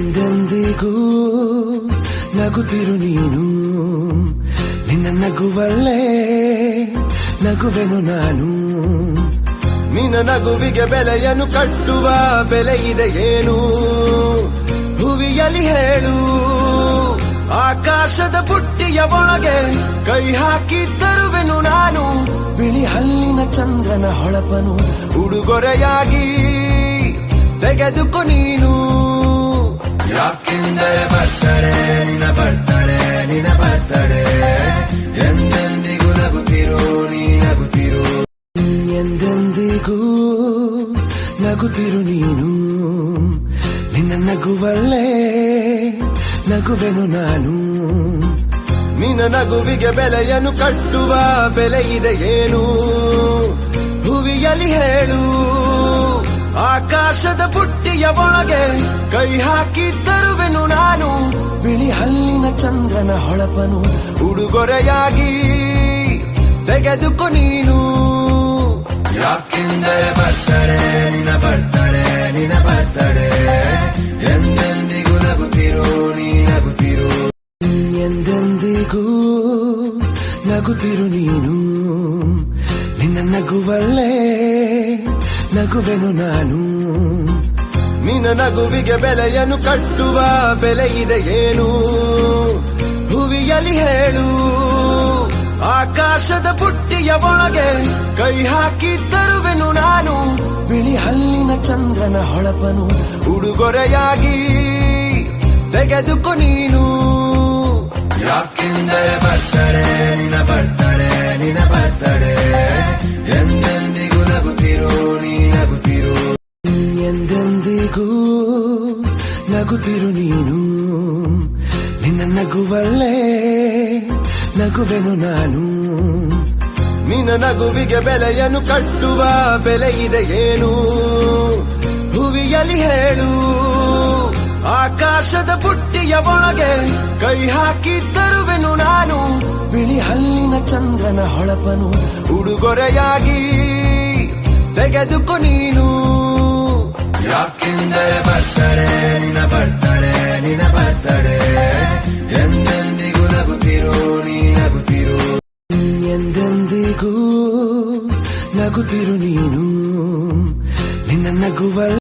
ಎಂದೆಂದಿಗೂ ನಗುತ್ತಿರು ನೀನು, ನಿನ್ನ ನಗುವಲ್ಲೇ ನಗುವೆನು ನಾನು. ನಿನ್ನ ನಗುವಿಗೆ ಬೆಲೆಯನ್ನು ಕಟ್ಟುವ ಬೆಲೆ ಇದೆ ಏನು, ಭುವಿಯಲ್ಲಿ ಹೇಳು. ಆಕಾಶದ ಬುಟ್ಟಿಯ ಒಳಗೆ ಕೈ ಹಾಕಿ ತರುವೆನು ನಾನು, ಬಿಳಿ ಹಲ್ಲಿನ ಚಂದ್ರನ ಹೊಳಪನು ಉಡುಗೊರೆಯಾಗಿ ತೆಗೆದುಕೊ ನೀನು. ಯಾಕೆಂದರೆ ಬರ್ತಡೆ ನಿನ್ನ ಬರ್ತಡೆ, ನಿನ್ನ ಬರ್ತಡೆ. ಎಂದೆಂದಿಗೂ ನಗುತ್ತಿರು ನೀ ನಗುತ್ತಿರು, ಎಂದೆಂದಿಗೂ ನಗುತ್ತಿರು ನೀನು, ನಿನ್ನ ನಗುವಲ್ಲೇ ನಗುವೆನು ನಾನು. ನಿನ್ನ ನಗುವಿಗೆ ಬೆಲೆಯನ್ನು ಕಟ್ಟುವ ಬೆಲೆ ಇದೆ ಏನು, ಭುವಿಯಲ್ಲಿ ಹೇಳು. ಆಕಾಶದ ಬುಟ್ಟಿಯ ಒಳಗೆ ಕೈ ಹಾಕಿ ತರುವೆನು ನಾನು, ಬಿಳಿ ಹಲ್ಲಿನ ಚಂದ್ರನ ಹೊಳಪನು ಉಡುಗೊರೆಯಾಗಿ ತೆಗೆದುಕೊ ನೀನು. ಯಾಕೆಂದರೆ ಬರ್ತಡೆ ನಿನ್ನ ಬರ್ತಡೆ, ನಿನ್ನ ಬರ್ತಡೆ. ಎಂದೆಂದಿಗೂ ನಗುತ್ತಿರು ನೀ ನಗುತ್ತಿರು, ಎಂದೆಂದಿಗೂ ನಗುತ್ತಿರು ನೀನು, ನಿನ್ನ ನಗುವಲ್ಲೇ ನಗುವೆನು ನಾನು. ನಿನ್ನ ನಗುವಿಗೆ ಬೆಲೆಯನ್ನು ಕಟ್ಟುವ ಬೆಲೆ ಇದೆ ಏನು, ಭುವಿಯಲ್ಲಿ ಹೇಳು. ಆಕಾಶದ ಬುಟ್ಟಿಯ ಒಳಗೆ ಕೈ ಹಾಕಿ ತರುವೆನು ನಾನು, ಬಿಳಿ ಹಲ್ಲಿನ ಚಂದ್ರನ ಹೊಳಪನು ಉಡುಗೊರೆಯಾಗಿ ತೆಗೆದುಕೊ ನೀನು. ಯಾಕೆಂದರೆ ಬರ್ತಡೆ ನಿನ್ನ ಬರ್ತಡೆ, ನಿನ್ನ ಬರ್ತಡೆ. ಎಂದೆಂದಿಗೂ ನಗುತ್ತಿರು ನೀ ನಗುತ್ತಿರು, ಎಂದೆಂದಿಗೂ ನಗುತ್ತಿರು ನೀನು, ನಿನ್ನ ನಗುವಲ್ಲೇ ನಗುವೆನು ನಾನು. ನಿನ್ನ ನಗುವಿಗೆ ಬೆಲೆಯನ್ನು ಕಟ್ಟುವ ಬೆಲೆ ಇದೆ ಏನು, ಭುವಿಯಲ್ಲಿ ಹೇಳು. ಆಕಾಶದ ಬುಟ್ಟಿಯ ಒಳಗೆ ಕೈ ಹಾಕಿ ತರುವೆನು ನಾನು, ಬಿಳಿ ಹಲ್ಲಿನ ಚಂದ್ರನ ಹೊಳಪನು ಉಡುಗೊರೆಯಾಗಿ ತೆಗೆದುಕೊ ನೀನು. ಯಾಕೆಂದರೆ ಬರ್ತಡೆ ನಿನ್ನ ಬರ್ತಡೆ, ನಿನ್ನ ಬರ್ತಡೆ. ಎಂದೆಂದಿಗೂ ನಗುತ್ತಿರು ನೀ ನಗುತ್ತಿರು, ಎಂದೆಂದಿಗೂ ನಗುತ್ತಿರು ನೀನು, ನಿನ್ನ ನಗುವ